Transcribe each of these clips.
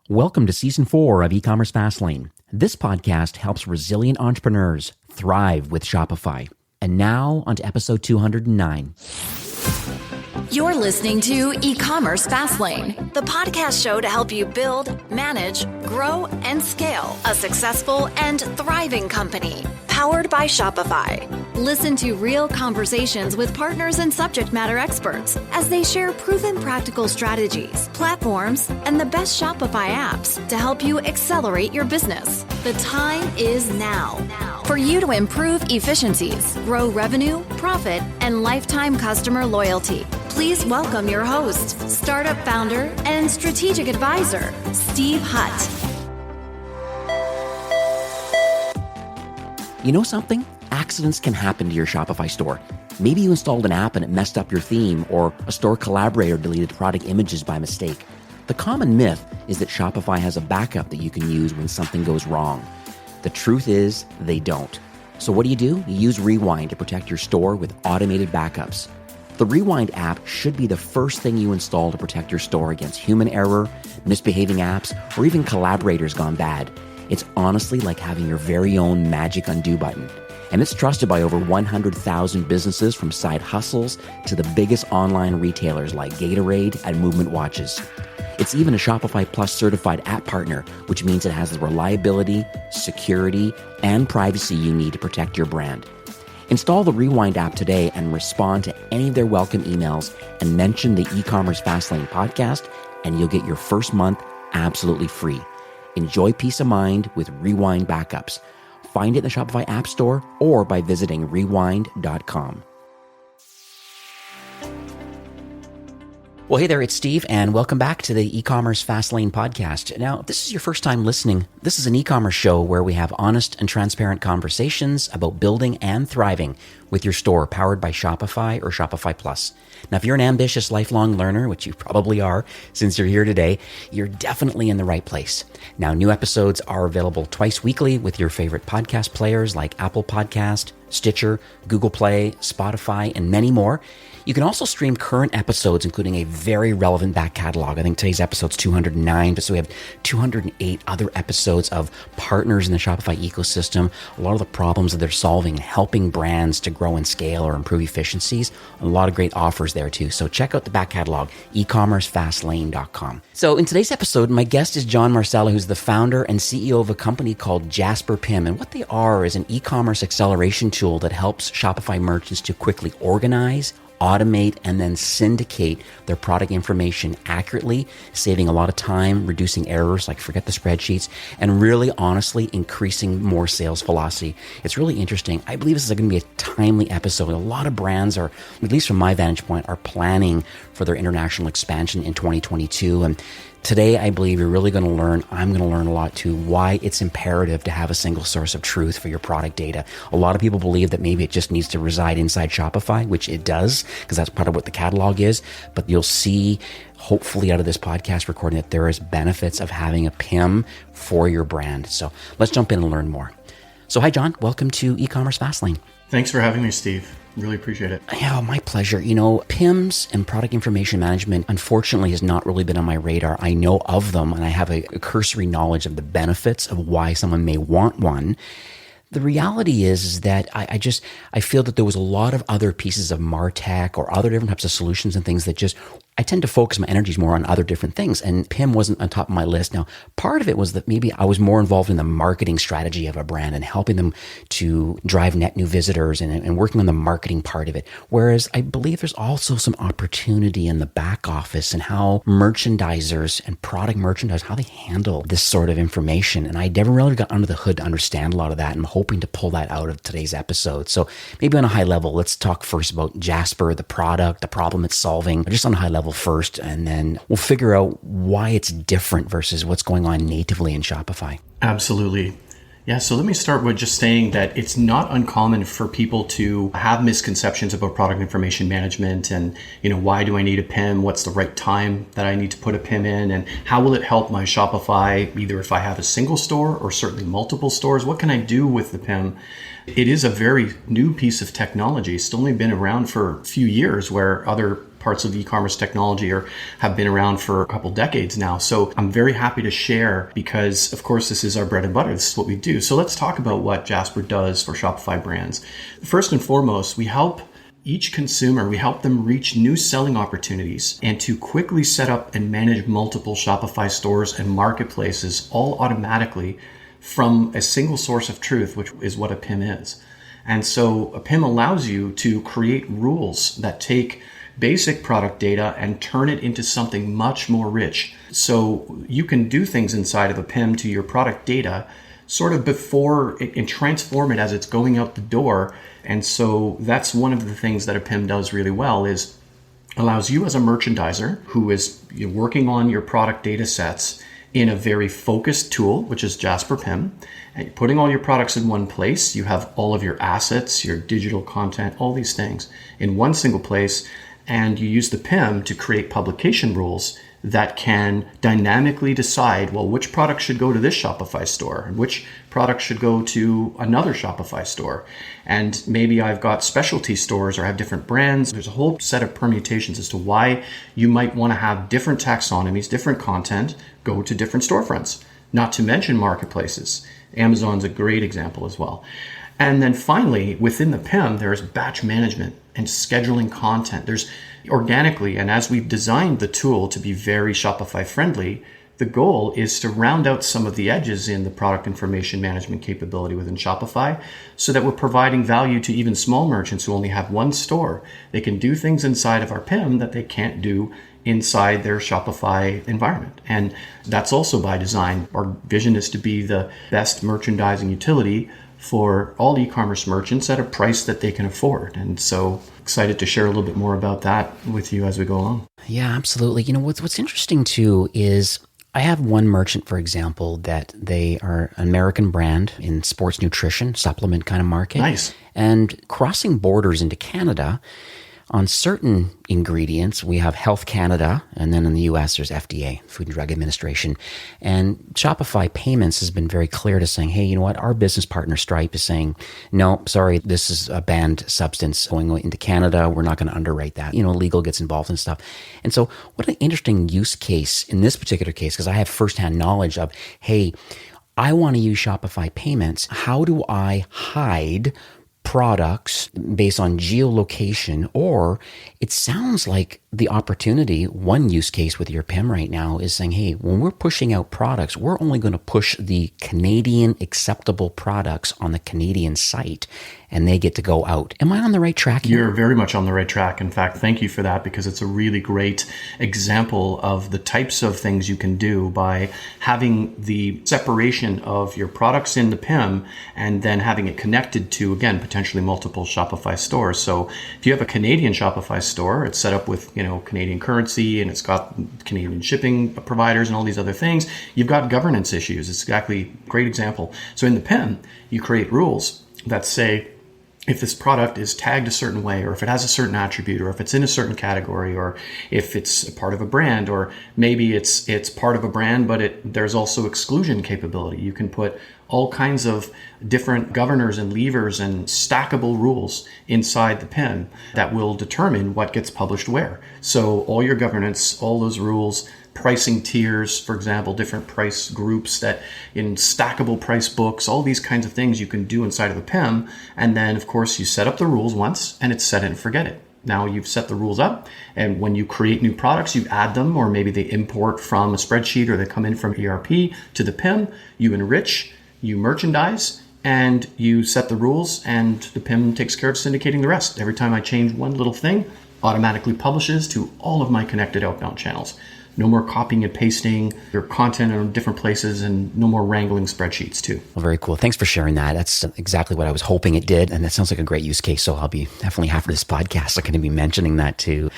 Welcome to Season 4 of E-commerce Fastlane. This podcast helps resilient entrepreneurs thrive with Shopify. And now, on to episode 209. You're listening to E-commerce Fastlane, the podcast show to help you build, manage, grow, and scale a successful and thriving company, powered by Shopify. Listen to real conversations with partners and subject matter experts as they share proven practical strategies, platforms, and the best Shopify apps to help you accelerate your business. The time is now for you to improve efficiencies, grow revenue, profit, and lifetime customer loyalty. Please welcome your host, startup founder and strategic advisor, Steve Hutt. You know something? Accidents can happen to your Shopify store. Maybe you installed an app and it messed up your theme, or a store collaborator deleted product images by mistake. The common myth is that Shopify has a backup that you can use when something goes wrong. The truth is, they don't. So what do? You use Rewind to protect your store with automated backups. The Rewind app should be the first thing you install to protect your store against human error, misbehaving apps, or even collaborators gone bad. It's honestly like having your very own magic undo button. And it's trusted by over 100,000 businesses, from side hustles to the biggest online retailers like Gatorade and Movement Watches. It's even a Shopify Plus certified app partner, which means it has the reliability, security, and privacy you need to protect your brand. Install the Rewind app today and respond to any of their welcome emails and mention the E-commerce Fastlane podcast, and you'll get your first month absolutely free. Enjoy peace of mind with Rewind backups. Find it in the Shopify App Store or by visiting rewind.com. Well, hey there, it's Steve, and welcome back to the E-commerce Fastlane podcast. Now, if this is your first time listening, this is an e-commerce show where we have honest and transparent conversations about building and thriving with your store, powered by Shopify or Shopify Plus. Now, if you're an ambitious lifelong learner, which you probably are since you're here today, you're definitely in the right place. Now, new episodes are available twice weekly with your favorite podcast players like Apple Podcast, Stitcher, Google Play, Spotify, and many more. You can also stream current episodes, including a very relevant back catalog. I think today's episode's 209, but so we have 208 other episodes of partners in the Shopify ecosystem, a lot of the problems that they're solving, helping brands to grow and scale or improve efficiencies. A lot of great offers there too. So check out the back catalog, ecommercefastlane.com. So in today's episode, my guest is John Marcella, who's the founder and CEO of a company called Jasper PIM. And what they are is an e-commerce acceleration tool that helps Shopify merchants to quickly organize, automate, and then syndicate their product information accurately, saving a lot of time, reducing errors like forget the spreadsheets, and really honestly increasing more sales velocity. It's really interesting. I believe this is going to be a timely episode. A lot of brands are, at least from my vantage point, are planning for their international expansion in 2022. And today, I believe I'm going to learn a lot too, why it's imperative to have a single source of truth for your product data. A lot of people believe that maybe it just needs to reside inside Shopify, which it does, because that's part of what the catalog is. But you'll see, hopefully out of this podcast recording, that there is benefits of having a PIM for your brand. So let's jump in and learn more. So hi, John. Welcome to E-commerce Fastlane. Thanks for having me, Steve. Really appreciate it. Yeah, my pleasure. You know, PIMs and product information management, unfortunately, has not really been on my radar. I know of them, and I have a cursory knowledge of the benefits of why someone may want one. The reality is that I feel that there was a lot of other pieces of MarTech or other different types of solutions and things that just, I tend to focus my energies more on other different things, and PIM wasn't on top of my list. Now, part of it was that maybe I was more involved in the marketing strategy of a brand and helping them to drive net new visitors and working on the marketing part of it. Whereas I believe there's also some opportunity in the back office and how merchandisers and product merchandisers, how they handle this sort of information. And I never really got under the hood to understand a lot of that. And I'm hoping to pull that out of today's episode. So maybe on a high level, let's talk first about Jasper, the product, the problem it's solving, just on a high level first, and then we'll figure out why it's different versus what's going on natively in Shopify. Absolutely. Yeah, so let me start with just saying that it's not uncommon for people to have misconceptions about product information management and, why do I need a PIM? What's the right time that I need to put a PIM in? And how will it help my Shopify, either if I have a single store or certainly multiple stores? What can I do with the PIM? It is a very new piece of technology. It's only been around for a few years, where other parts of e-commerce technology have been around for a couple decades now. So I'm very happy to share because, of course, this is our bread and butter. This is what we do. So let's talk about what Jasper does for Shopify brands. First and foremost, we help each consumer, we help them reach new selling opportunities and to quickly set up and manage multiple Shopify stores and marketplaces all automatically from a single source of truth, which is what a PIM is. And so a PIM allows you to create rules that take basic product data and turn it into something much more rich. So you can do things inside of a PIM to your product data sort of before it, and transform it as it's going out the door. And so that's one of the things that a PIM does really well is allows you as a merchandiser who is working on your product data sets in a very focused tool, which is Jasper PIM, and putting all your products in one place. You have all of your assets, your digital content, all these things in one single place. And you use the PIM to create publication rules that can dynamically decide, well, which product should go to this Shopify store and which product should go to another Shopify store. And maybe I've got specialty stores or I have different brands. There's a whole set of permutations as to why you might want to have different taxonomies, different content go to different storefronts, not to mention marketplaces. Amazon's a great example as well. And then finally, within the PIM, there's batch management and scheduling content. There's organically, and as we've designed the tool to be very Shopify friendly, the goal is to round out some of the edges in the product information management capability within Shopify so that we're providing value to even small merchants who only have one store. They can do things inside of our PIM that they can't do inside their Shopify environment. And that's also by design. Our vision is to be the best merchandising utility for all e-commerce merchants at a price that they can afford. And so excited to share a little bit more about that with you as we go along. Yeah, absolutely. What's interesting too is I have one merchant, for example, that they are an American brand in sports nutrition, supplement kind of market. Nice. And crossing borders into Canada, on certain ingredients, we have Health Canada, and then in the US, there's FDA, Food and Drug Administration. And Shopify Payments has been very clear to saying, hey, you know what? Our business partner Stripe is saying, no, sorry, this is a banned substance going into Canada. We're not going to underwrite that. Legal gets involved and stuff. And so what an interesting use case in this particular case, because I have firsthand knowledge of, hey, I want to use Shopify Payments. How do I hide products based on geolocation? Or it sounds like the opportunity, one use case with your PIM right now is saying, hey, when we're pushing out products, we're only going to push the Canadian acceptable products on the Canadian site, and they get to go out. Am I on the right track here? You're very much on the right track. In fact, thank you for that, because it's a really great example of the types of things you can do by having the separation of your products in the PIM and then having it connected to, again, potentially multiple Shopify stores. So if you have a Canadian Shopify store, it's set up with, Canadian currency and it's got Canadian shipping providers and all these other things, you've got governance issues. It's exactly a great example. So in the PIM, you create rules that say, if this product is tagged a certain way, or if it has a certain attribute, or if it's in a certain category, or if it's a part of a brand, or maybe it's part of a brand, but there's also exclusion capability. You can put all kinds of different governors and levers and stackable rules inside the PIM that will determine what gets published where. So all your governance, all those rules, pricing tiers, for example, different price groups that in stackable price books, all these kinds of things you can do inside of a PIM. And then, of course, you set up the rules once and it's set it and forget it. Now you've set the rules up, and when you create new products, you add them, or maybe they import from a spreadsheet or they come in from ERP to the PIM. You enrich, you merchandise, and you set the rules, and the PIM takes care of syndicating the rest. Every time I change one little thing, automatically publishes to all of my connected outbound channels. No more copying and pasting your content in different places, and no more wrangling spreadsheets too. Well, very cool. Thanks for sharing that. That's exactly what I was hoping it did. And that sounds like a great use case. So I'll be definitely, after this podcast, I'm going to be mentioning that to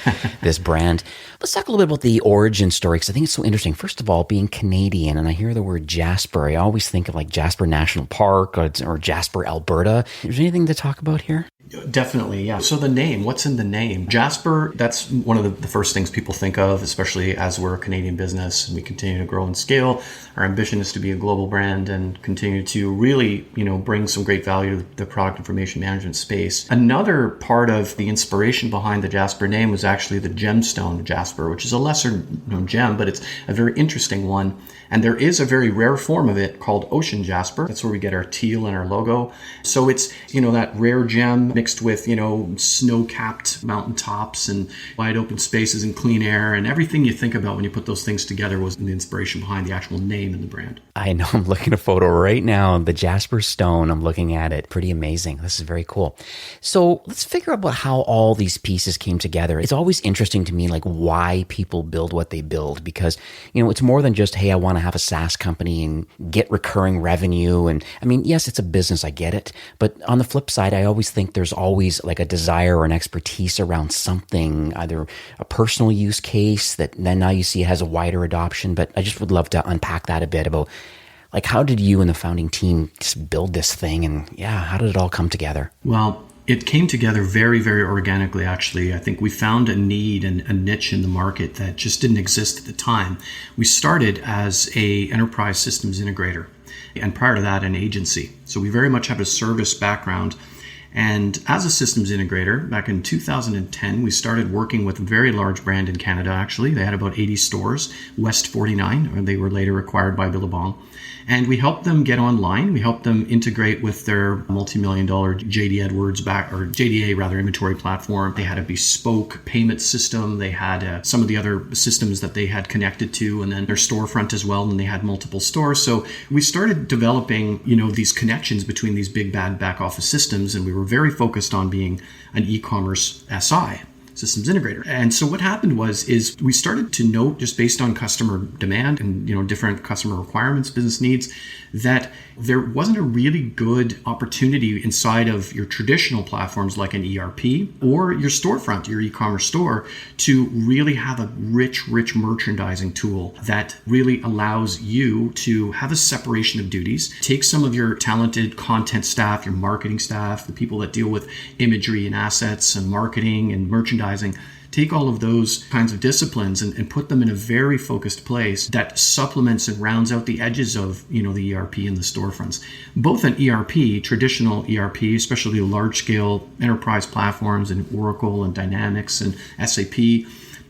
this brand. Let's talk a little bit about the origin story, because I think it's so interesting. First of all, being Canadian, and I hear the word Jasper, I always think of like Jasper National Park or Jasper, Alberta. Is there anything to talk about here? Definitely, yeah. So the name, what's in the name? Jasper, that's one of the first things people think of, especially as we're a Canadian business and we continue to grow and scale. Our ambition is to be a global brand and continue to really, bring some great value to the product information management space. Another part of the inspiration behind the Jasper name was actually the gemstone Jasper, which is a lesser known gem, but it's a very interesting one. And there is a very rare form of it called ocean jasper. That's where we get our teal and our logo. So it's, that rare gem mixed with, snow-capped mountaintops and wide open spaces and clean air, and everything you think about when you put those things together was the inspiration behind the actual name and the brand. I know, I'm looking at a photo right now, the Jasper stone, I'm looking at it. Pretty amazing. This is very cool. So let's figure out how all these pieces came together. It's always interesting to me, why people build what they build, because, it's more than just, hey, I want to have a SaaS company and get recurring revenue. And I mean, yes, it's a business, I get it. But on the flip side, I always think there's always a desire or an expertise around something, either a personal use case that then now you see has a wider adoption. But I just would love to unpack that a bit about how did you and the founding team just build this thing? And how did it all come together? Well, it came together very, very organically, actually. I think we found a need and a niche in the market that just didn't exist at the time. We started as a enterprise systems integrator, and prior to that, an agency. So we very much have a service background. And as a systems integrator, back in 2010, we started working with a very large brand in Canada, actually. They had about 80 stores, West 49, or they were later acquired by Billabong. And we helped them get online. We helped them integrate with their multi-million-dollar JDA inventory platform. They had a bespoke payment system. They had some of the other systems that they had connected to, and then their storefront as well. And they had multiple stores. So we started developing, these connections between these big bad back office systems, and we were very focused on being an e-commerce SI. Systems integrator. And so what happened is we started to note, just based on customer demand and different customer requirements, business needs, that there wasn't a really good opportunity inside of your traditional platforms like an ERP or your storefront, your e-commerce store, to really have a rich merchandising tool that really allows you to have a separation of duties, take some of your talented content staff, your marketing staff, the people that deal with imagery and assets and marketing and merchandising, take all of those kinds of disciplines and put them in a very focused place that supplements and rounds out the edges of, the ERP and the storefronts. Both an ERP, traditional ERP, especially large-scale enterprise platforms and Oracle and Dynamics and SAP,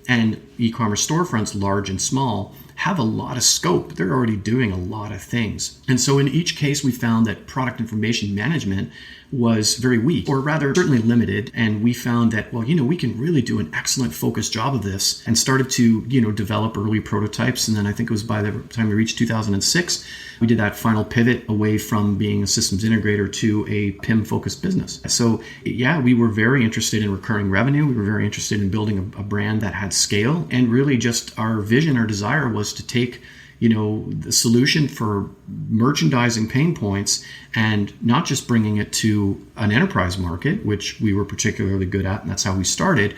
and e-commerce storefronts, large and small, have a lot of scope. They're already doing a lot of things. And so in each case, we found that product information management was very weak, or rather certainly limited. And we found that, we can really do an excellent focused job of this, and started to, develop early prototypes. And then I think it was by the time we reached 2006, we did that final pivot away from being a systems integrator to a PIM focused business. So we were very interested in recurring revenue. We were very interested in building a brand that had scale, and really just our vision, our desire was to take the solution for merchandising pain points and not just bringing it to an enterprise market, which we were particularly good at, and that's how we started.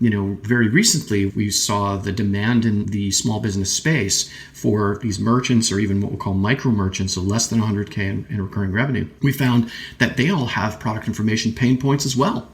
Very recently, we saw the demand in the small business space for these merchants, or even what we call micro merchants, so less than 100K in recurring revenue. We found that they all have product information pain points as well.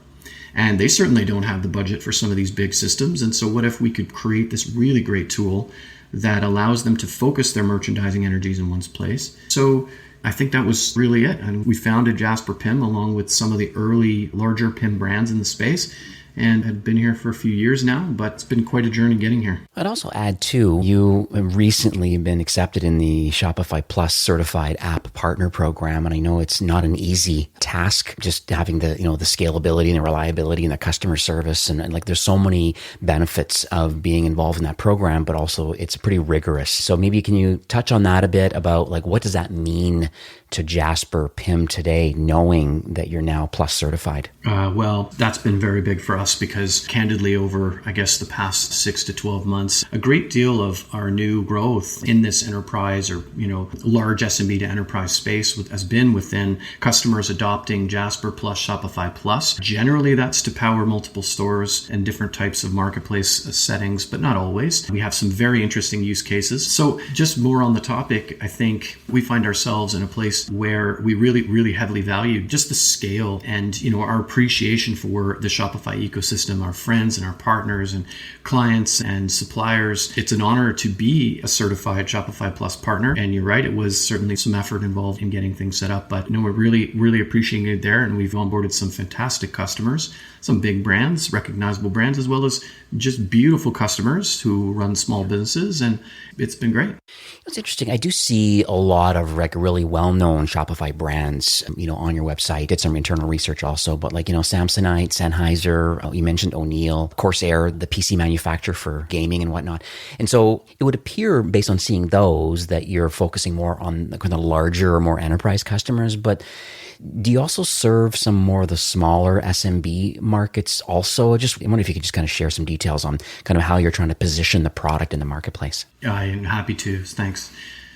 And they certainly don't have the budget for some of these big systems. And so what if we could create this really great tool that allows them to focus their merchandising energies in one place? So I think that was really it. And we founded Jasper PIM along with some of the early larger PIM brands in the space, and had been here for a few years now, but it's been quite a journey getting here. I'd also add too, you have recently been accepted in the Shopify Plus certified app partner program. And I know it's not an easy task, just having the, the scalability and the reliability and the customer service. And there's so many benefits of being involved in that program, but also it's pretty rigorous. So maybe can you touch on that a bit about what does that mean to Jasper PIM today, knowing that you're now Plus certified? Well, that's been very big for us. us because candidly over, I guess, the past 6 to 12 months, a great deal of our new growth in this enterprise or, large SMB to enterprise space has been within customers adopting Jasper plus Shopify Plus. Generally, that's to power multiple stores and different types of marketplace settings, but not always. We have some very interesting use cases. So just more on the topic, I think we find ourselves in a place where we really, really heavily value just the scale and, our appreciation for the Shopify ecosystem, our friends and our partners and clients and suppliers. It's an honor to be a certified Shopify Plus partner. And you're right, it was certainly some effort involved in getting things set up, but we're really, really appreciating it there. And we've onboarded some fantastic customers, some big brands, recognizable brands, as well as just beautiful customers who run small businesses. And it's been great. It's interesting. I do see a lot of really well-known Shopify brands, on your website. Did some internal research also, but Samsonite, Sennheiser, you mentioned O'Neill, Corsair, the PC manufacturer for gaming and whatnot. And so it would appear based on seeing those that you're focusing more on the kind of larger, more enterprise customers, but do you also serve some more of the smaller SMB markets also? I wonder if you could just kind of share some details on kind of how you're trying to position the product in the marketplace. I'm happy to. Thanks.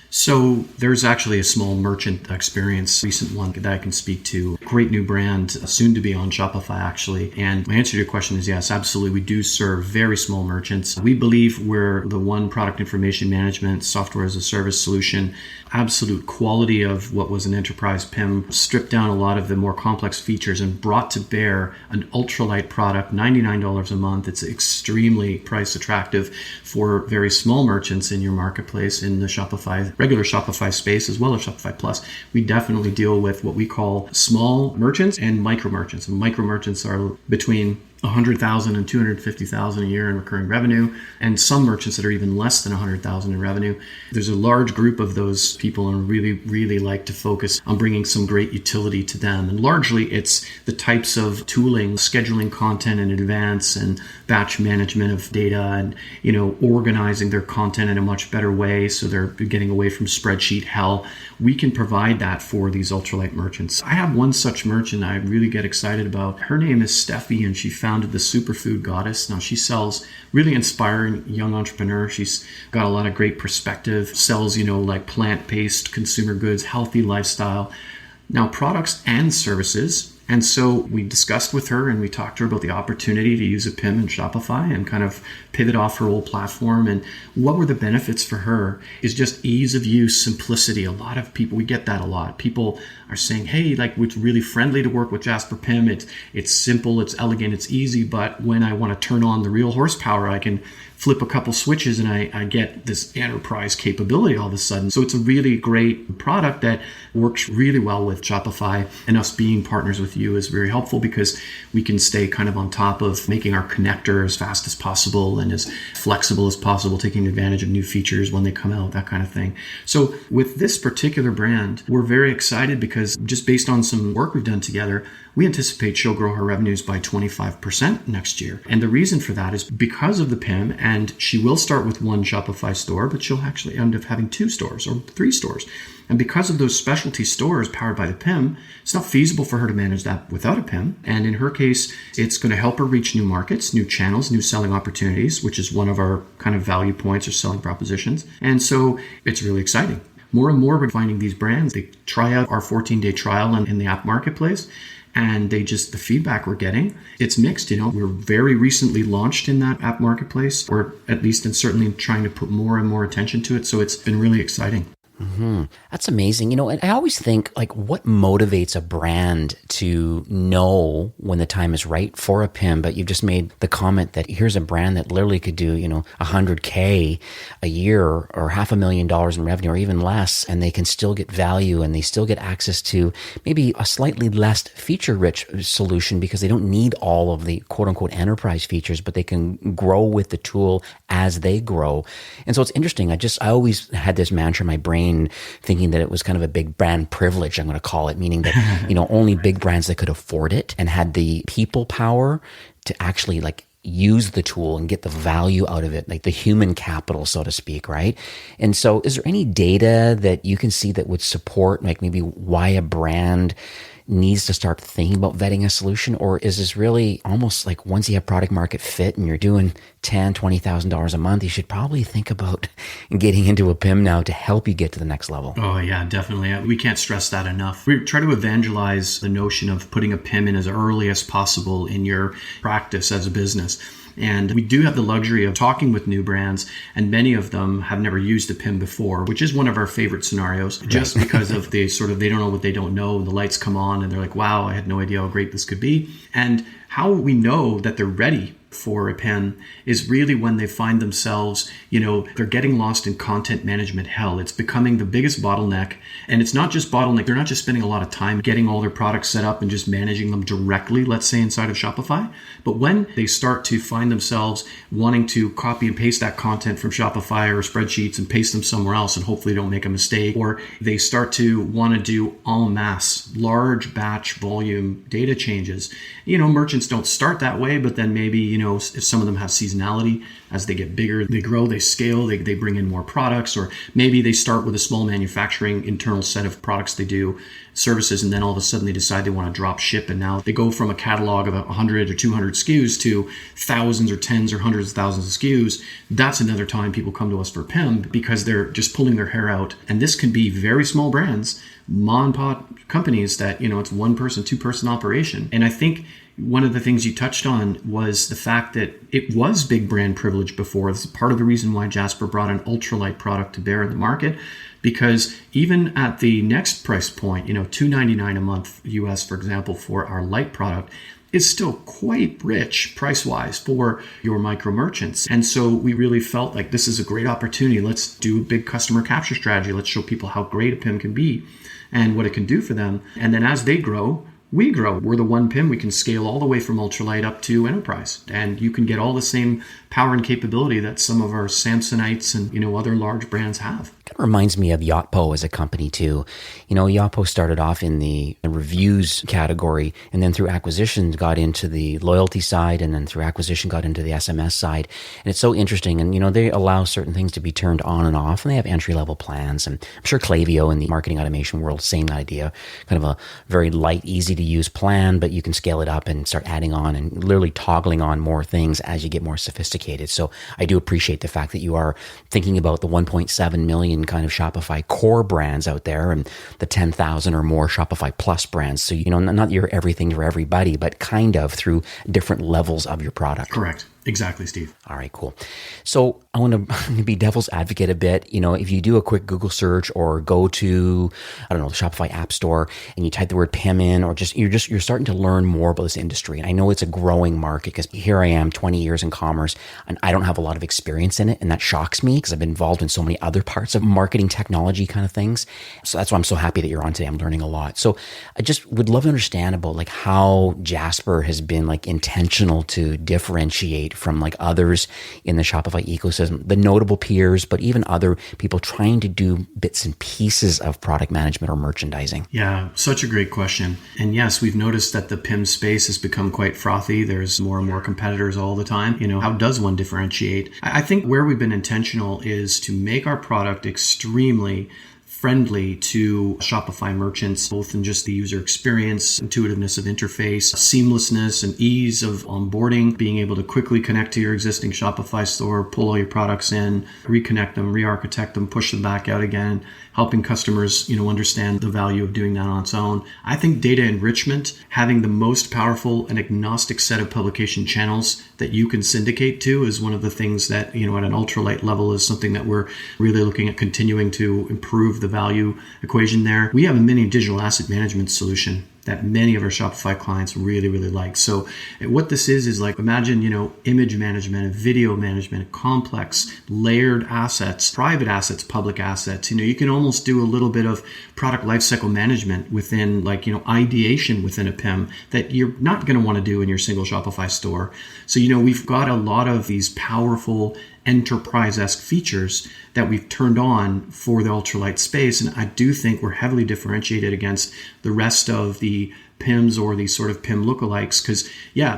So there's actually a small merchant experience, recent one that I can speak to. Great new brand, soon to be on Shopify actually. And my answer to your question is yes, absolutely. We do serve very small merchants. We believe we're the one product information management software as a service solution. Absolute quality of what was an enterprise PIM, stripped down a lot of the more complex features and brought to bear an ultralight product, $99 a month. It's extremely price attractive for very small merchants in your marketplace in the regular Shopify space as well as Shopify Plus. We definitely deal with what we call small merchants and micro merchants. And micro merchants are between 100,000 and 250,000 a year in recurring revenue, and some merchants that are even less than 100,000 in revenue. There's a large group of those people and really, really like to focus on bringing some great utility to them. And largely it's the types of tooling, scheduling content in advance and batch management of data and, organizing their content in a much better way so they're getting away from spreadsheet hell. We can provide that for these ultralight merchants. I have one such merchant I really get excited about. Her name is Steffi, and she founded the Superfood Goddess. Now she sells really inspiring young entrepreneur. She's got a lot of great perspective, sells, like plant-based consumer goods, healthy lifestyle, now products and services. And so we discussed with her and we talked to her about the opportunity to use a PIM in Shopify and kind of pivot off her old platform. And what were the benefits for her is just ease of use, simplicity. A lot of people, we get that a lot. People are saying, hey, it's really friendly to work with Jasper PIM. It's simple, it's elegant, it's easy. But when I want to turn on the real horsepower, I can flip a couple switches and I get this enterprise capability all of a sudden. So it's a really great product that works really well with Shopify, and us being partners with you is very helpful because we can stay kind of on top of making our connector as fast as possible and as flexible as possible, taking advantage of new features when they come out, that kind of thing. So with this particular brand, we're very excited because just based on some work we've done together, we anticipate she'll grow her revenues by 25% next year. And the reason for that is because of the PIM, and she will start with one Shopify store, but she'll actually end up having 2 stores or 3 stores. And because of those specialty stores powered by the PIM, it's not feasible for her to manage that without a PIM. And in her case, it's going to help her reach new markets, new channels, new selling opportunities, which is one of our kind of value points or selling propositions. And so it's really exciting. More and more we're finding these brands, they try out our 14-day trial in the app marketplace. And the feedback we're getting, it's mixed. We're very recently launched in that app marketplace, or at least and certainly trying to put more and more attention to it. So it's been really exciting. Mm-hmm. That's amazing. And I always think, what motivates a brand to know when the time is right for a PIM? But you've just made the comment that here's a brand that literally could do, $100K a year or $500,000 in revenue or even less, and they can still get value and they still get access to maybe a slightly less feature-rich solution because they don't need all of the quote-unquote enterprise features, but they can grow with the tool as they grow. And so it's interesting. I always had this mantra in my brain thinking that it was kind of a big brand privilege, I'm going to call it, meaning that, only big brands that could afford it and had the people power to actually use the tool and get the value out of it, like the human capital, so to speak, right? And so is there any data that you can see that would support maybe why a brand needs to start thinking about vetting a solution? Or is this really almost like once you have product market fit and you're doing $10,000, $20,000 a month, you should probably think about getting into a PIM now to help you get to the next level? Oh yeah, definitely. We can't stress that enough. We try to evangelize the notion of putting a PIM in as early as possible in your practice as a business. And we do have the luxury of talking with new brands, and many of them have never used a PIM before, which is one of our favorite scenarios, just because of they don't know what they don't know. The lights come on and they're like, wow, I had no idea how great this could be. And how we know that they're ready for a PIM is really when they find themselves, they're getting lost in content management hell. It's becoming the biggest bottleneck. And it's not just bottleneck. They're not just spending a lot of time getting all their products set up and just managing them directly, let's say inside of Shopify. But when they start to find themselves wanting to copy and paste that content from Shopify or spreadsheets and paste them somewhere else and hopefully don't make a mistake, or they start to want to do en masse, large batch volume data changes. Merchants don't start that way, but then maybe, if some of them have seasonality, as they get bigger, they grow, they scale, they bring in more products, or maybe they start with a small manufacturing internal set of products they do, services, and then all of a sudden they decide they want to drop ship, and now they go from a catalog of 100 or 200 SKUs to thousands or tens or hundreds of thousands of SKUs. That's another time people come to us for PIM, because they're just pulling their hair out. And this can be very small brands, mom and pop companies that, it's one person, two person operation. And I think one of the things you touched on was the fact that it was big brand privilege before. This is part of the reason why Jasper brought an ultralight product to bear in the market, because even at the next price point, $299 a month US, for example, for our light product, is still quite rich price-wise for your micro merchants. And so we really felt like this is a great opportunity. Let's do a big customer capture strategy. Let's show people how great a PIM can be and what it can do for them. And then as they grow, we grow. We're the one PIM. We can scale all the way from ultralight up to enterprise. And you can get all the same power and capability that some of our Samsonites and, other large brands have. Kind of reminds me of Yotpo as a company too. Yotpo started off in the reviews category, and then through acquisition got into the loyalty side, and then through acquisition got into the SMS side. And it's so interesting. And, they allow certain things to be turned on and off, and they have entry-level plans. And I'm sure Klaviyo in the marketing automation world, same idea, kind of a very light, easy to use plan, but you can scale it up and start adding on and literally toggling on more things as you get more sophisticated. So I do appreciate the fact that you are thinking about the 1.7 million kind of Shopify core brands out there and the 10,000 or more Shopify Plus brands. So, not your everything for everybody, but kind of through different levels of your product. Correct. Exactly, Steve. All right, cool. So I want to be devil's advocate a bit. If you do a quick Google search or go to, the Shopify App Store and you type the word PIM in, or you're starting to learn more about this industry. And I know it's a growing market, because here I am, 20 years in commerce, and I don't have a lot of experience in it. And that shocks me, because I've been involved in so many other parts of marketing technology kind of things. So that's why I'm so happy that you're on today. I'm learning a lot. So I just would love to understand about how Jasper has been intentional to differentiate from others in the Shopify ecosystem, the notable peers, but even other people trying to do bits and pieces of product management or merchandising. Yeah, such a great question. And yes, we've noticed that the PIM space has become quite frothy. There's more and more competitors all the time. How does one differentiate? I think where we've been intentional is to make our product extremely friendly to Shopify merchants, both in just the user experience, intuitiveness of interface, seamlessness and ease of onboarding, being able to quickly connect to your existing Shopify store, pull all your products in, reconnect them, re-architect them, push them back out again, helping customers, understand the value of doing that on its own. I think data enrichment, having the most powerful and agnostic set of publication channels that you can syndicate to, is one of the things that, at an ultralight level is something that we're really looking at continuing to improve the value equation there. We have a mini digital asset management solution that many of our Shopify clients really, really like. So what this is imagine, image management, video management, complex layered assets, private assets, public assets. You can almost do a little bit of product lifecycle management within ideation within a PIM that you're not going to want to do in your single Shopify store. So, we've got a lot of these powerful enterprise-esque features that we've turned on for the ultralight space. And I do think we're heavily differentiated against the rest of the PIMs or these sort of PIM lookalikes. Because,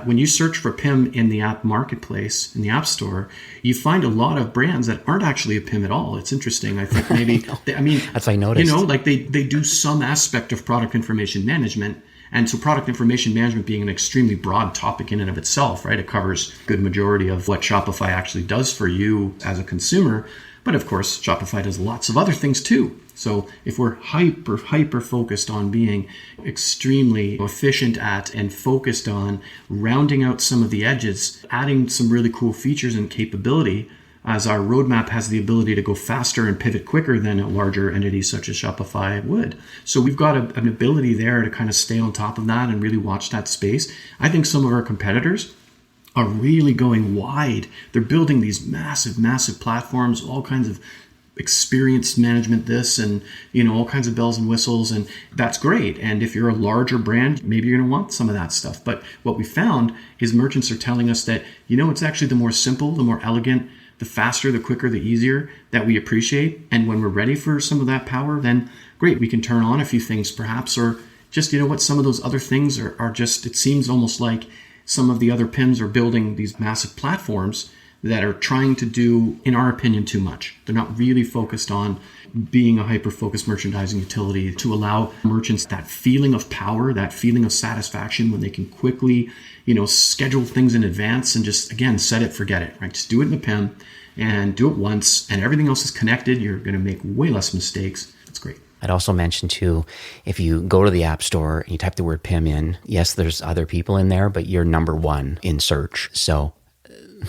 when you search for PIM in the app marketplace, in the App Store, you find a lot of brands that aren't actually a PIM at all. It's interesting. I think maybe, that's what I noticed. They do some aspect of product information management, And so product information management being an extremely broad topic in and of itself, right? It covers a good majority of what Shopify actually does for you as a consumer. But of course, Shopify does lots of other things too. So if we're hyper focused on being extremely efficient at and focused on rounding out some of the edges, adding some really cool features and capability, as our roadmap has the ability to go faster and pivot quicker than a larger entity such as Shopify would. So we've got an ability there to kind of stay on top of that and really watch that space. I think some of our competitors are really going wide. They're building these massive platforms, all kinds of experience management, this and all kinds of bells and whistles, and that's great. And if you're a larger brand, maybe you're going to want some of that stuff. But what we found is merchants are telling us that it's actually the more simple, the more elegant, the faster, the quicker, the easier that we appreciate. And when we're ready for some of that power, then great, we can turn on a few things perhaps, or just some of those other things are just, it seems almost like some of the other PIMs are building these massive platforms that are trying to do, in our opinion, too much. They're not really focused on being a hyper-focused merchandising utility to allow merchants that feeling of power, that feeling of satisfaction when they can quickly, schedule things in advance and just, again, set it, forget it, right? Just do it in the PIM and do it once, and everything else is connected. You're going to make way less mistakes. That's great. I'd also mention too, if you go to the App Store and you type the word PIM in, yes, there's other people in there, but you're number one in search. So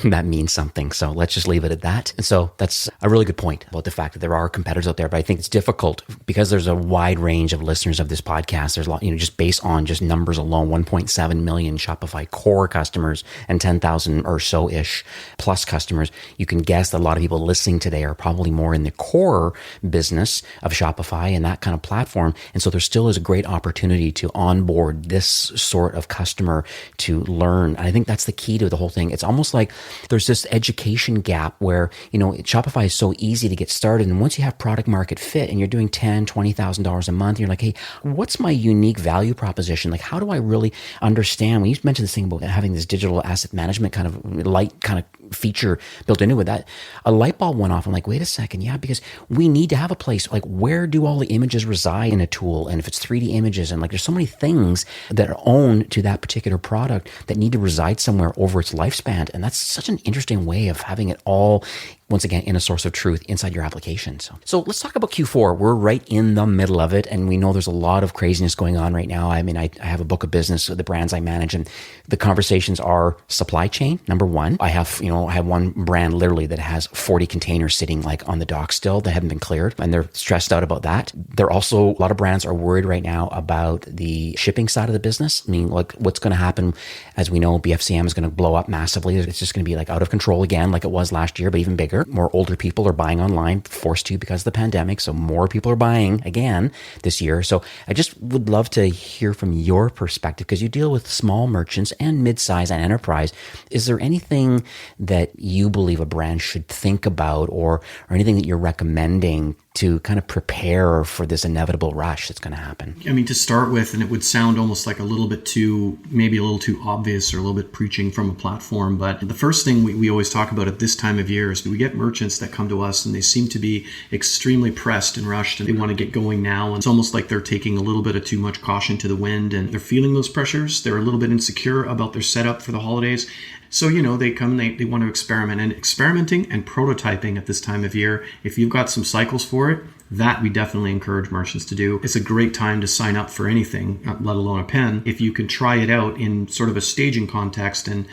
that means something. So let's just leave it at that. And so that's a really good point about the fact that there are competitors out there, but I think it's difficult because there's a wide range of listeners of this podcast. There's a lot, just based on just numbers alone, 1.7 million Shopify core customers and 10,000 or so-ish plus customers. You can guess that a lot of people listening today are probably more in the core business of Shopify and that kind of platform. And so there still is a great opportunity to onboard this sort of customer to learn. And I think that's the key to the whole thing. It's almost like there's this education gap where, Shopify is so easy to get started. And once you have product market fit and you're doing $10,000, $20,000 a month, you're like, hey, what's my unique value proposition? Like, how do I really understand? When you mentioned this thing about having this digital asset management kind of light kind of feature built into it, that a light bulb went off. I'm like, wait a second. Yeah, because we need to have a place like, where do all the images reside in a tool? And if it's 3D images, and like, there's so many things that are owned to that particular product that need to reside somewhere over its lifespan. And that's such an interesting way of having it all, once again, in a source of truth inside your application. So let's talk about Q4. We're right in the middle of it, and we know there's a lot of craziness going on right now. I mean, I have a book of business with the brands I manage, and the conversations are supply chain, number one. I have one brand literally that has 40 containers sitting like on the dock still that haven't been cleared, and they're stressed out about that. They're also, a lot of brands are worried right now about the shipping side of the business. I mean, like, what's going to happen? As we know, BFCM is going to blow up massively. It's just going to be like out of control again, like it was last year, but even bigger. More older people are buying online, forced to because of the pandemic. So more people are buying again this year. So I just would love to hear from your perspective, because you deal with small merchants and mid-size and enterprise. Is there anything that you believe a brand should think about, or anything that you're recommending to kind of prepare for this inevitable rush that's going to happen? I mean, to start with, and it would sound almost like maybe a little too obvious or a little bit preaching from a platform, but the first thing we always talk about at this time of year is we get merchants that come to us and they seem to be extremely pressed and rushed and they want to get going now. And it's almost like they're taking a little bit of too much caution to the wind and they're feeling those pressures. They're a little bit insecure about their setup for the holidays. So, they come, they want to experiment, and experimenting and prototyping at this time of year, if you've got some cycles for it, that we definitely encourage merchants to do. It's a great time to sign up for anything, let alone a PIM. If you can try it out in sort of a staging context and,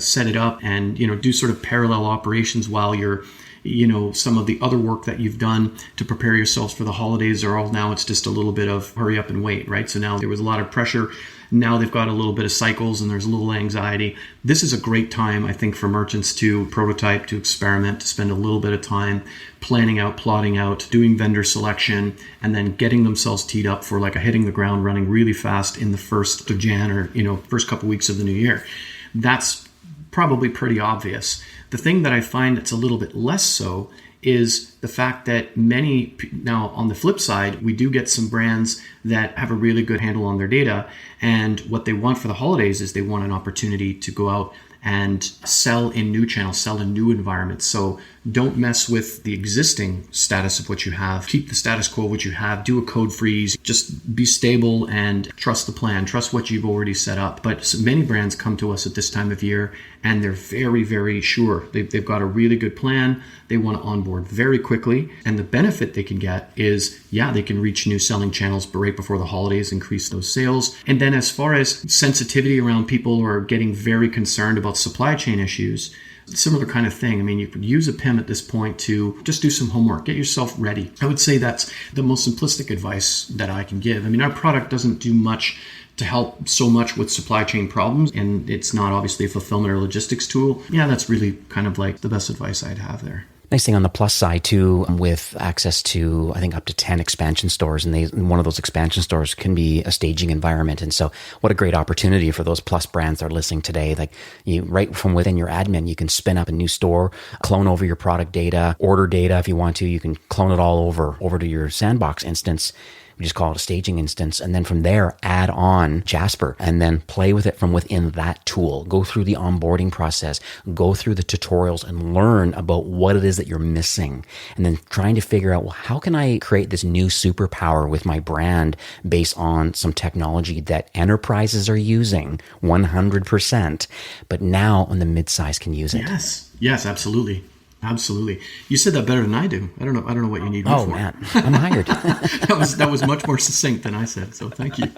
set it up and, do sort of parallel operations while you're, some of the other work that you've done to prepare yourselves for the holidays are all, now it's just a little bit of hurry up and wait, right? So now there was a lot of pressure. Now they've got a little bit of cycles and there's a little anxiety. This is a great time, I think, for merchants to prototype, to experiment, to spend a little bit of time planning out, plotting out, doing vendor selection, and then getting themselves teed up for like a hitting the ground running really fast in the 1st of Jan or, first couple weeks of the new year. That's probably pretty obvious. The thing that I find that's a little bit less so is the fact that now on the flip side, we do get some brands that have a really good handle on their data. And what they want for the holidays is they want an opportunity to go out and sell in new channels, sell in new environments. So Don't mess with the existing status of what you have. Keep the status quo, what you have. Do a code freeze. Just be stable and trust the plan. Trust what you've already set up. But so many brands come to us at this time of year and they're very, very sure. They've got a really good plan. They want to onboard very quickly. And the benefit they can get is, they can reach new selling channels right before the holidays, increase those sales. And then as far as sensitivity around people who are getting very concerned about supply chain issues, similar kind of thing. I mean, you could use a PIM at this point to just do some homework, get yourself ready. I would say that's the most simplistic advice that I can give. I mean, our product doesn't do much to help so much with supply chain problems, and it's not obviously a fulfillment or logistics tool. That's really kind of like the best advice I'd have there. Nice thing on the plus side too, with access to, I think, up to 10 expansion stores, and one of those expansion stores can be a staging environment. And so what a great opportunity for those plus brands that are listening today. Like, you, right from within your admin, you can spin up a new store, clone over your product data, order data if you want to. You can clone it all over to your sandbox instance. We just call it a staging instance. And then from there, add on Jasper and then play with it from within that tool. Go through the onboarding process, go through the tutorials and learn about what it is that you're missing. And then trying to figure out, well, how can I create this new superpower with my brand based on some technology that enterprises are using 100%, but now on the midsize can use it? Yes, absolutely. Absolutely. You said that better than I do. I don't know what you need me for. Oh, man, I'm hired. That was much more succinct than I said. So thank you.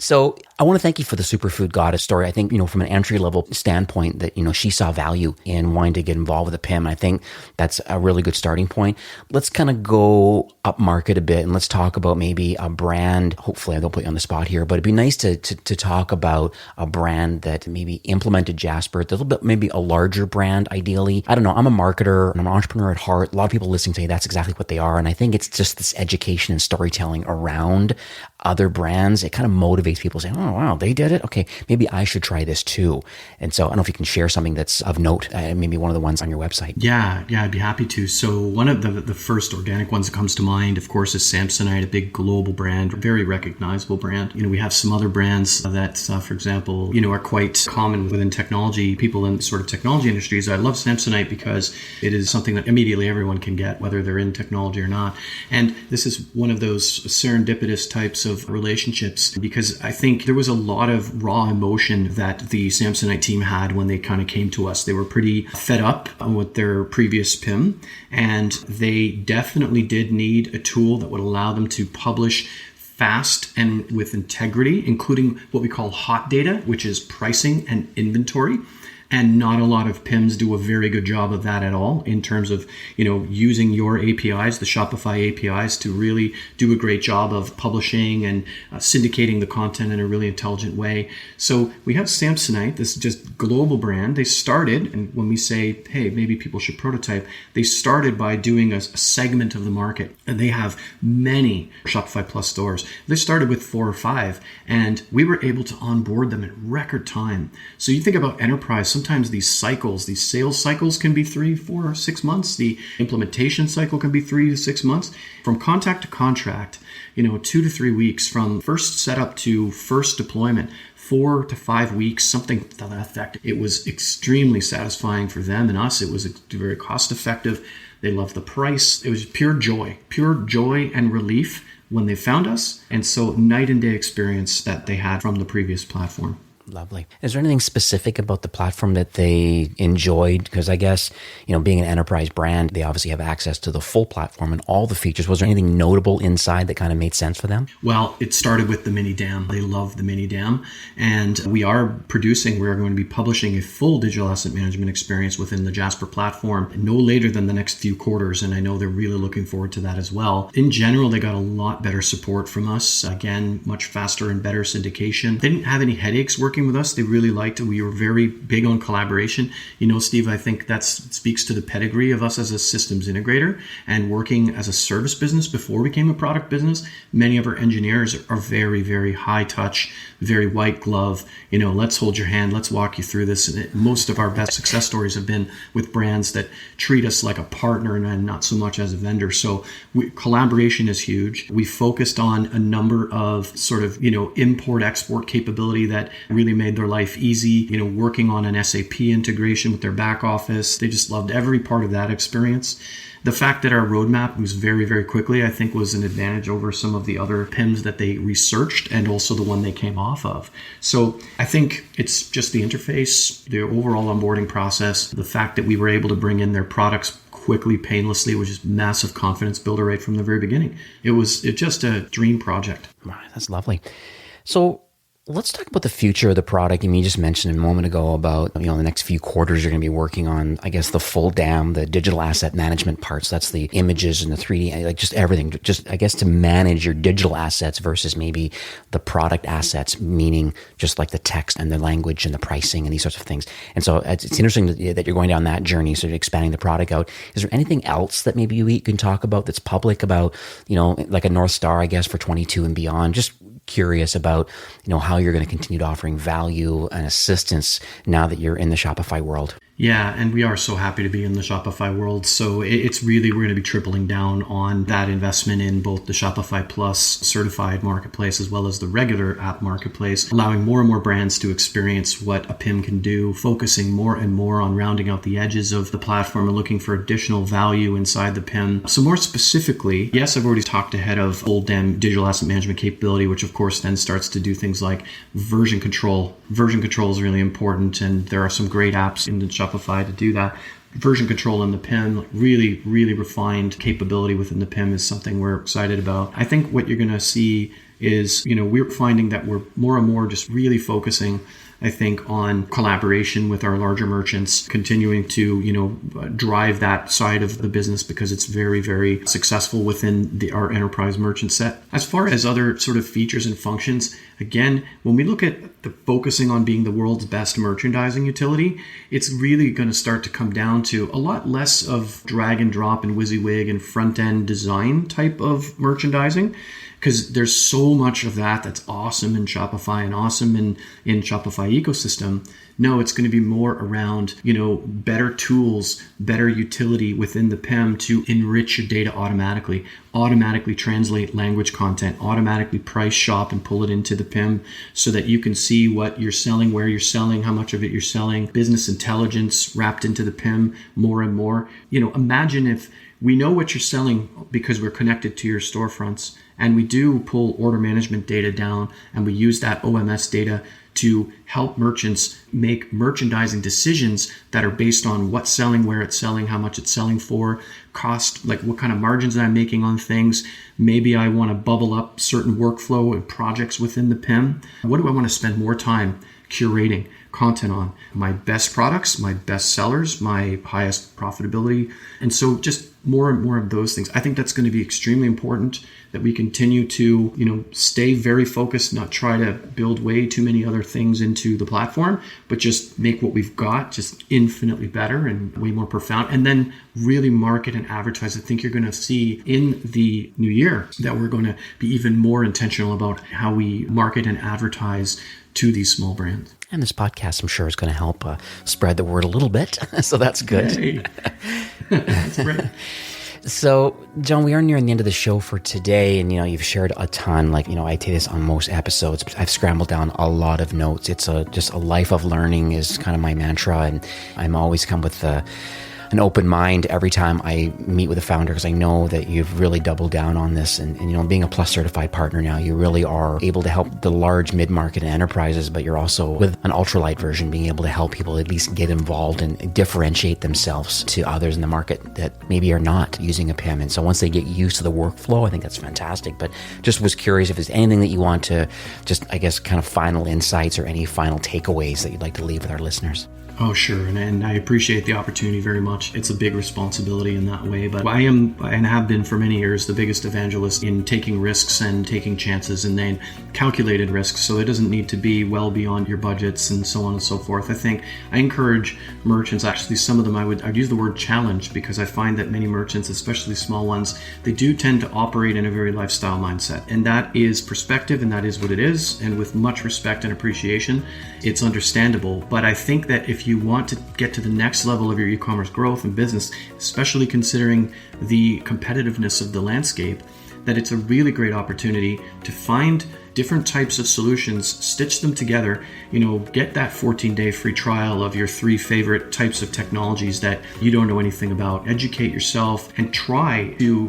So I want to thank you for the Superfood Goddess story. I think, from an entry-level standpoint that, she saw value in wanting to get involved with a PIM. And I think that's a really good starting point. Let's kind of go up market a bit and let's talk about maybe a brand. Hopefully I don't put you on the spot here, but it'd be nice to talk about a brand that maybe implemented Jasper. It's a little bit, maybe a larger brand, ideally. I don't know. I'm a marketer and I'm an entrepreneur at heart. A lot of people listening say that's exactly what they are. And I think it's just this education and storytelling around other brands. It kind of motivates people saying, oh, wow, they did it. Okay, maybe I should try this too. And so I don't know if you can share something that's of note, maybe one of the ones on your website. Yeah, I'd be happy to. So one of the first organic ones that comes to mind, of course, is Samsonite, a big global brand, very recognizable brand. We have some other brands that, for example, are quite common within technology, people in sort of technology industries. I love Samsonite because it is something that immediately everyone can get, whether they're in technology or not. And this is one of those serendipitous types of relationships, because I think there was a lot of raw emotion that the Samsonite team had when they kind of came to us. They were pretty fed up with their previous PIM, and they definitely did need a tool that would allow them to publish fast and with integrity, including what we call hot data, which is pricing and inventory. And not a lot of PIMs do a very good job of that at all in terms of, using your APIs, the Shopify APIs, to really do a great job of publishing and syndicating the content in a really intelligent way. So we have Samsonite, this just global brand. They started, and when we say, hey, maybe people should prototype, they started by doing a segment of the market. And they have many Shopify Plus stores. They started with 4 or 5, and we were able to onboard them in record time. So you think about enterprise, sometimes these sales cycles can be 3, 4, 6 months. The implementation cycle can be 3 to 6 months. From contact to contract, 2 to 3 weeks. From first setup to first deployment, 4 to 5 weeks, something to that effect. It was extremely satisfying for them and us. It was very cost effective. They loved the price. It was pure joy and relief when they found us. And so night and day experience that they had from the previous platform. Lovely. Is there anything specific about the platform that they enjoyed? Because I guess, being an enterprise brand, they obviously have access to the full platform and all the features. Was there anything notable inside that kind of made sense for them? Well, it started with the mini dam. They love the mini dam. And we're going to be publishing a full digital asset management experience within the Jasper platform no later than the next few quarters. And I know they're really looking forward to that as well. In general, they got a lot better support from us. Again, much faster and better syndication. They didn't have any headaches working with us. They really liked it. We were very big on collaboration. Steve, I think that speaks to the pedigree of us as a systems integrator and working as a service business before we became a product business. Many of our engineers are very, very high touch, very white glove. Let's hold your hand. Let's walk you through this. And most of our best success stories have been with brands that treat us like a partner and not so much as a vendor. So collaboration is huge. We focused on a number of sort of, import-export capability that really really made their life easy, working on an SAP integration with their back office. They just loved every part of that experience. The fact that our roadmap moves very, very quickly, I think, was an advantage over some of the other PIMs that they researched and also the one they came off of. So I think it's just the interface, the overall onboarding process, the fact that we were able to bring in their products quickly, painlessly, was just massive confidence builder right from the very beginning. It's just a dream project. Wow, that's lovely. So let's talk about the future of the product. I mean, you just mentioned a moment ago about, the next few quarters you're going to be working on, I guess, the full DAM, the digital asset management parts. That's the images and the 3D, like just everything, just, I guess, to manage your digital assets versus maybe the product assets, meaning just like the text and the language and the pricing and these sorts of things. And so it's interesting that you're going down that journey, sort of expanding the product out. Is there anything else that maybe you can talk about that's public about, like a North Star, I guess, for 22 and beyond? Just curious about, how you're going to continue to offering value and assistance now that you're in the Shopify world. Yeah, and we are so happy to be in the Shopify world. So it's really, we're going to be tripling down on that investment in both the Shopify Plus certified marketplace as well as the regular app marketplace, allowing more and more brands to experience what a PIM can do, focusing more and more on rounding out the edges of the platform and looking for additional value inside the PIM. So more specifically, yes, I've already talked ahead of full DAM digital asset management capability, which of course then starts to do things like version control. Version control is really important, and there are some great apps in the Shopify to do that. Version control in the PIM, really, really refined capability within the PIM is something we're excited about. I think what you're going to see is, we're finding that we're more and more just really focusing, I think, on collaboration with our larger merchants, continuing to, drive that side of the business because it's very, very successful within our enterprise merchant set. As far as other sort of features and functions, again, when we look at the focusing on being the world's best merchandising utility, it's really going to start to come down to a lot less of drag and drop and WYSIWYG and front end design type of merchandising, because there's so much of that that's awesome in Shopify and awesome in Shopify ecosystem. No, it's going to be more around, better tools, better utility within the PIM to enrich your data automatically translate language content, automatically price shop and pull it into the PIM so that you can see what you're selling, where you're selling, how much of it you're selling, business intelligence wrapped into the PIM more and more. Imagine if we know what you're selling because we're connected to your storefronts, and we do pull order management data down, and we use that OMS data to help merchants make merchandising decisions that are based on what's selling, where it's selling, how much it's selling for, cost, like what kind of margins I'm making on things. Maybe I want to bubble up certain workflow and projects within the PIM. What do I want to spend more time curating content on? My best products, my best sellers, my highest profitability. And so just more and more of those things. I think that's going to be extremely important, that we continue to, stay very focused, not try to build way too many other things into the platform, but just make what we've got just infinitely better and way more profound. And then really market and advertise. I think you're going to see in the new year that we're going to be even more intentional about how we market and advertise to these small brands. And this podcast, I'm sure, is going to help spread the word a little bit. So that's good. Hey. That's great. So, John, we are nearing the end of the show for today, and you've shared a ton. I take this on most episodes. I've scrambled down a lot of notes. It's just a life of learning is kind of my mantra, and I'm always come with an open mind every time I meet with a founder, because I know that you've really doubled down on this. And being a Plus certified partner now, you really are able to help the large mid-market and enterprises, but you're also, with an ultralight version, being able to help people at least get involved and differentiate themselves to others in the market that maybe are not using a PIM. And so once they get used to the workflow, I think that's fantastic. But just was curious if there's anything that you want to just, I guess, kind of final insights or any final takeaways that you'd like to leave with our listeners. Oh, sure. And I appreciate the opportunity very much. It's a big responsibility in that way. But I am, and have been for many years, the biggest evangelist in taking risks and taking chances, and then calculated risks. So it doesn't need to be well beyond your budgets and so on and so forth. I think I encourage merchants, actually some of them I'd use the word challenge, because I find that many merchants, especially small ones, they do tend to operate in a very lifestyle mindset. And that is perspective, and that is what it is. And with much respect and appreciation, it's understandable. But I think that if you want to get to the next level of your e-commerce growth and business, especially considering the competitiveness of the landscape, that it's a really great opportunity to find different types of solutions, stitch them together, get that 14-day free trial of your 3 favorite types of technologies that you don't know anything about. Educate yourself and try to,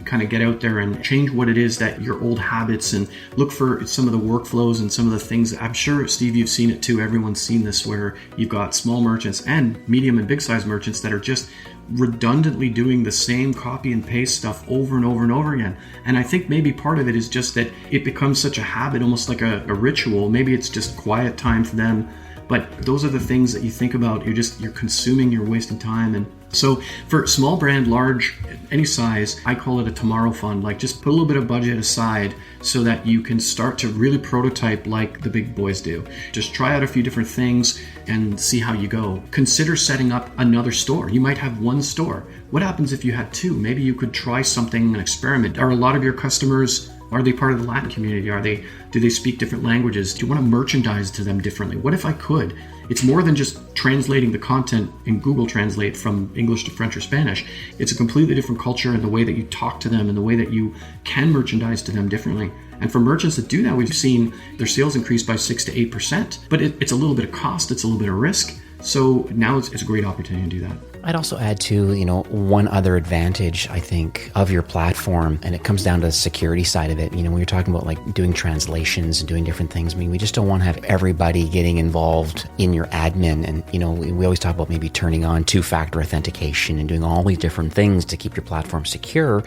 kind of get out there and change what it is that your old habits, and look for some of the workflows and some of the things. I'm sure, Steve, you've seen it too. Everyone's seen this, where you've got small merchants and medium and big size merchants that are just redundantly doing the same copy and paste stuff over and over and over again. And I think maybe part of it is just that it becomes such a habit, almost like a ritual. Maybe it's just quiet time for them. But those are the things that you think about. You're consuming, you're wasting time. And so for small brand, large, any size, I call it a tomorrow fund. Like, just put a little bit of budget aside so that you can start to really prototype like the big boys do. Just try out a few different things and see how you go. Consider setting up another store. You might have one store. What happens if you had 2? Maybe you could try something, an experiment. Are a lot of your customers, are they part of the Latin community? Do they speak different languages? Do you want to merchandise to them differently? What if I could? It's more than just translating the content in Google Translate from English to French or Spanish. It's a completely different culture, and the way that you talk to them and the way that you can merchandise to them differently. And for merchants that do that, we've seen their sales increase by 6 to 8%. But it's a little bit of cost, it's a little bit of risk. So now it's a great opportunity to do that. I'd also add to, one other advantage, I think, of your platform, and it comes down to the security side of it. When you're talking about like doing translations and doing different things, we just don't want to have everybody getting involved in your admin. And, we always talk about maybe turning on 2-factor authentication and doing all these different things to keep your platform secure.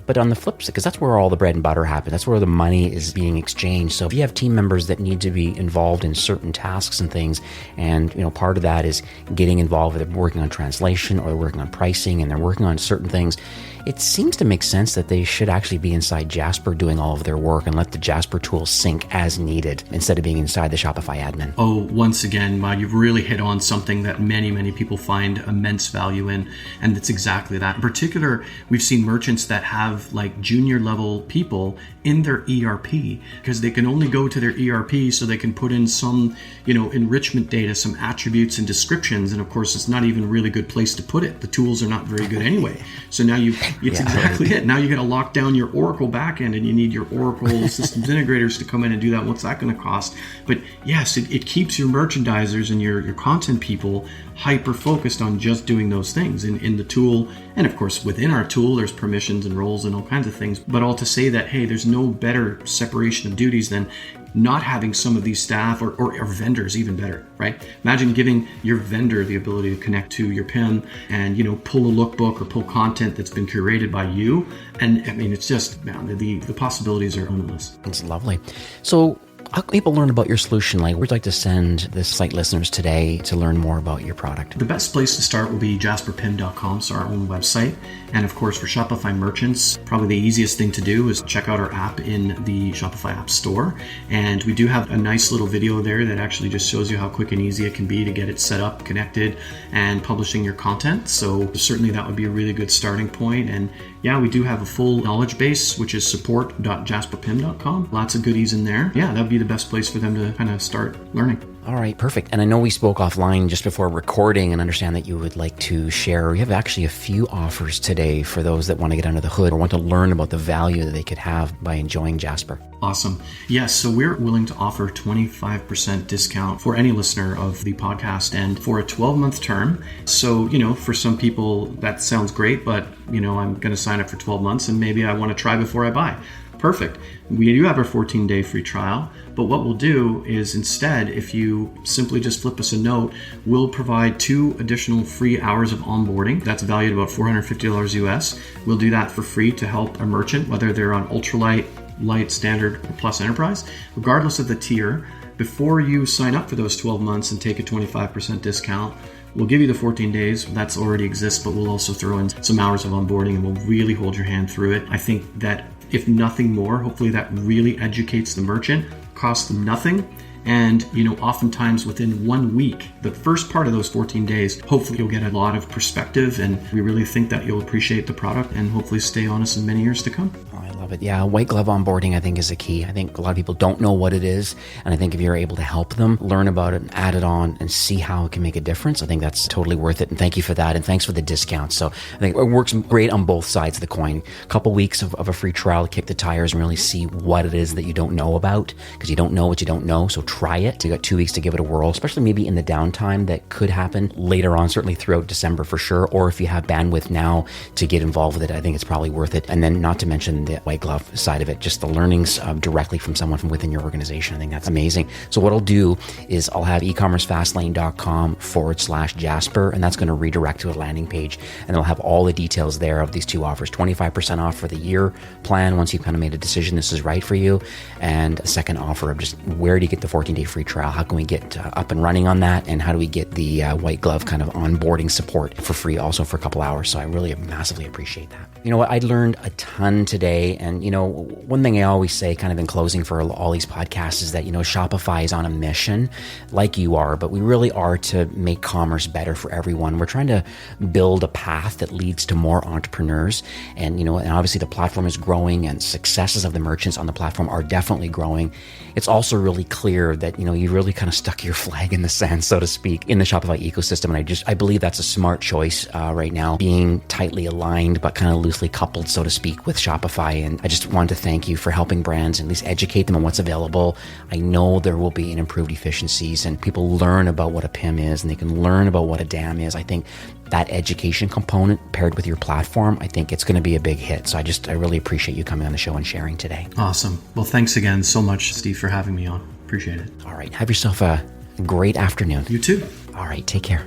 But on the flip side, because that's where all the bread and butter happens, that's where the money is being exchanged. So if you have team members that need to be involved in certain tasks and things, and part of that is getting involved with working on translation, or they're working on pricing, and they're working on certain things, it seems to make sense that they should actually be inside Jasper doing all of their work and let the Jasper tool sync as needed instead of being inside the Shopify admin. Oh, once again, you've really hit on something that many, many people find immense value in, and it's exactly that. In particular, we've seen merchants that have like junior level people in their ERP, because they can only go to their ERP so they can put in some, enrichment data, some attributes and descriptions. And of course, it's not even a really good place to put it. The tools are not very good anyway. So now it's exactly it. Now you got to lock down your Oracle backend, and you need your Oracle systems integrators to come in and do that. What's that going to cost? But yes, it keeps your merchandisers and your content people hyper focused on just doing those things in the tool. And of course, within our tool, there's permissions and roles and all kinds of things. But all to say that, hey, there's no better separation of duties than not having some of these staff or vendors, even better, right? Imagine giving your vendor the ability to connect to your PIM and, pull a lookbook or pull content that's been curated by you. And I mean, it's just, man, the possibilities are endless. It's lovely. So how can people learn about your solution? Like, we'd like to send the site listeners today to learn more about your product. The best place to start will be jasperpim.com, so our own website. And of course, for Shopify merchants, probably the easiest thing to do is check out our app in the Shopify App Store. And we do have a nice little video there that actually just shows you how quick and easy it can be to get it set up, connected, and publishing your content. So certainly that would be a really good starting point. And yeah, we do have a full knowledge base, which is support.jasperpim.com. Lots of goodies in there. Yeah, that would be the best place for them to kind of start learning. All right, perfect. And I know we spoke offline just before recording, and understand that you would like to share. We have actually a few offers today for those that want to get under the hood or want to learn about the value that they could have by enjoying Jasper. Awesome. Yes, so we're willing to offer 25% discount for any listener of the podcast, and for a 12-month term. So, for some people that sounds great, but, I'm going to sign up for 12 months and maybe I want to try before I buy. Perfect. We do have our 14-day free trial, but what we'll do is instead, if you simply just flip us a note, we'll provide 2 additional free hours of onboarding. That's valued about $450 US. We'll do that for free to help a merchant, whether they're on ultralight, light, standard, or plus enterprise, regardless of the tier. Before you sign up for those 12 months and take a 25% discount, we'll give you the 14 days. That's already exists, but we'll also throw in some hours of onboarding, and we'll really hold your hand through it. I think that if nothing more, hopefully that really educates the merchant, costs them nothing. And, oftentimes within 1 week, the first part of those 14 days, hopefully you'll get a lot of perspective, and we really think that you'll appreciate the product and hopefully stay on us in many years to come. Oh, I love love it. Yeah, white glove onboarding, I think, is a key. I think a lot of people don't know what it is. And I think if you're able to help them learn about it and add it on and see how it can make a difference, I think that's totally worth it. And thank you for that. And thanks for the discount. So I think it works great on both sides of the coin. A couple weeks of a free trial to kick the tires and really see what it is that you don't know about, because you don't know what you don't know. So try it. You got 2 weeks to give it a whirl, especially maybe in the downtime that could happen later on, certainly throughout December for sure. Or if you have bandwidth now to get involved with it, I think it's probably worth it. And then not to mention the white glove side of it, just the learnings directly from someone from within your organization. I think that's amazing. So what I'll do is I'll have ecommercefastlane.com/Jasper, and that's going to redirect to a landing page, and it'll have all the details there of these two offers. 25% off for the year plan once you've kind of made a decision this is right for you, and a second offer of just where do you get the 14-day free trial? How can we get up and running on that? And how do we get the white glove kind of onboarding support for free also for a couple hours? So I really massively appreciate that. You know what? I learned a ton today. And, you know, one thing I always say kind of in closing for all these podcasts is that, you know, Shopify is on a mission like you are, but we really are to make commerce better for everyone. We're trying to build a path that leads to more entrepreneurs. And, you know, and obviously the platform is growing and successes of the merchants on the platform are definitely growing. It's also really clear that, you know, you really kind of stuck your flag in the sand, so to speak, in the Shopify ecosystem. And I believe that's a smart choice right now, being tightly aligned, but kind of loosely coupled, so to speak, with Shopify. And I just wanted to thank you for helping brands and at least educate them on what's available. I know there will be improved efficiencies and people learn about what a PIM is and they can learn about what a DAM is. I think that education component paired with your platform, I think it's going to be a big hit. So I really appreciate you coming on the show and sharing today. Awesome. Well, thanks again so much, Steve, for having me on. Appreciate it. All right. Have yourself a great afternoon. You too. All right. Take care.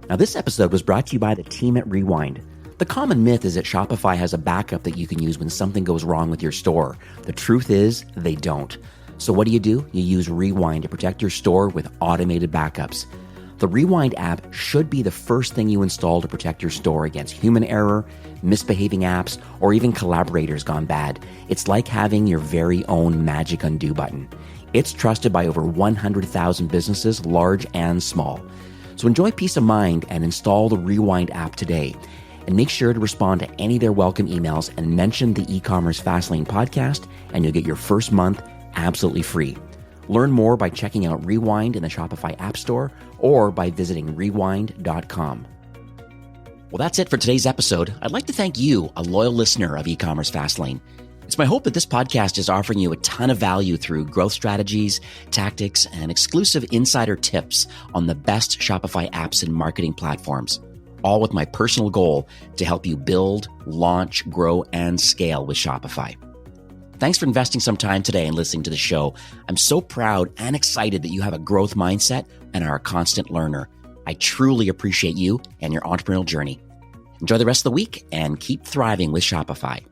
Now, this episode was brought to you by the team at Rewind. The common myth is that Shopify has a backup that you can use when something goes wrong with your store. The truth is, they don't. So what do? You use Rewind to protect your store with automated backups. The Rewind app should be the first thing you install to protect your store against human error, misbehaving apps, or even collaborators gone bad. It's like having your very own magic undo button. It's trusted by over 100,000 businesses, large and small. So enjoy peace of mind and install the Rewind app today. And make sure to respond to any of their welcome emails and mention the e-commerce Fastlane podcast, and you'll get your first month absolutely free. Learn more by checking out Rewind in the Shopify App Store or by visiting rewind.com. Well, that's it for today's episode. I'd like to thank you, a loyal listener of e-commerce Fastlane. It's my hope that this podcast is offering you a ton of value through growth strategies, tactics, and exclusive insider tips on the best Shopify apps and marketing platforms, all with my personal goal to help you build, launch, grow, and scale with Shopify. Thanks for investing some time today and listening to the show. I'm so proud and excited that you have a growth mindset and are a constant learner. I truly appreciate you and your entrepreneurial journey. Enjoy the rest of the week and keep thriving with Shopify.